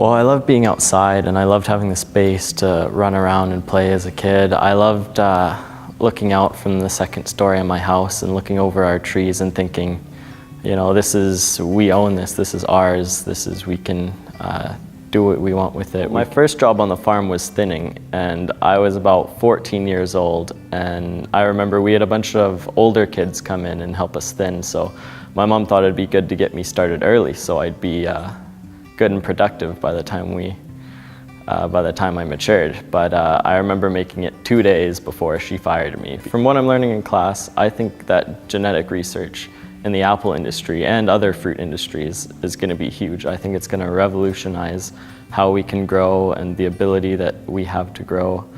Well, I loved being outside, and I loved having the space to run around and play as a kid. I loved looking out from the second story of my house and looking over our trees and thinking, you know, we own this is ours, we can do what we want with it. My first job on the farm was thinning, and I was about 14 years old, and I remember we had a bunch of older kids come in and help us thin, so my mom thought it'd be good to get me started early so I'd be good and productive by the time I matured. But I remember making it 2 days before she fired me. From what I'm learning in class, I think that genetic research in the apple industry and other fruit industries is going to be huge. I think it's going to revolutionize how we can grow and the ability that we have to grow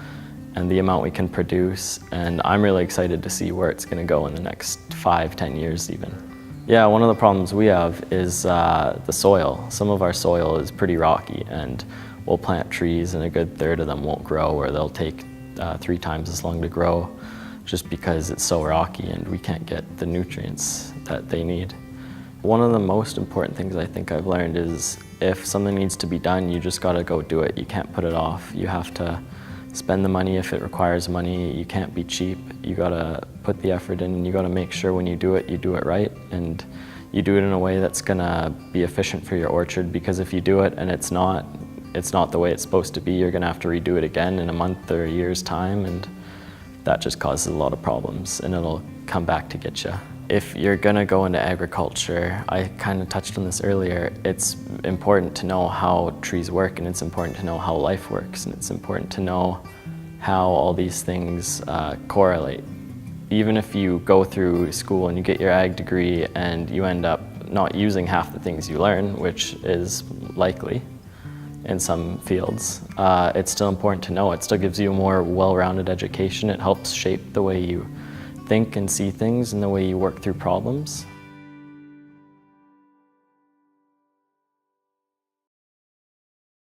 and the amount we can produce. And I'm really excited to see where it's going to go in the next 5-10 years even. Yeah, one of the problems we have is the soil. Some of our soil is pretty rocky, and we'll plant trees and a good third of them won't grow, or they'll take 3 times as long to grow just because it's so rocky and we can't get the nutrients that they need. One of the most important things I think I've learned is if something needs to be done, you just gotta go do it. You can't put it off. You have to spend the money if it requires money. You can't be cheap. You gotta put the effort in, and you gotta make sure when you do it right, and you do it in a way that's gonna be efficient for your orchard, because if you do it and it's not the way it's supposed to be, you're gonna have to redo it again in a month or a year's time, and that just causes a lot of problems, and it'll come back to get you. If you're gonna go into agriculture, I kind of touched on this earlier, it's important to know how trees work, and it's important to know how life works, and it's important to know how all these things correlate. Even if you go through school and you get your ag degree and you end up not using half the things you learn, which is likely in some fields, it's still important to know. It still gives you a more well-rounded education. It helps shape the way you think and see things and the way you work through problems.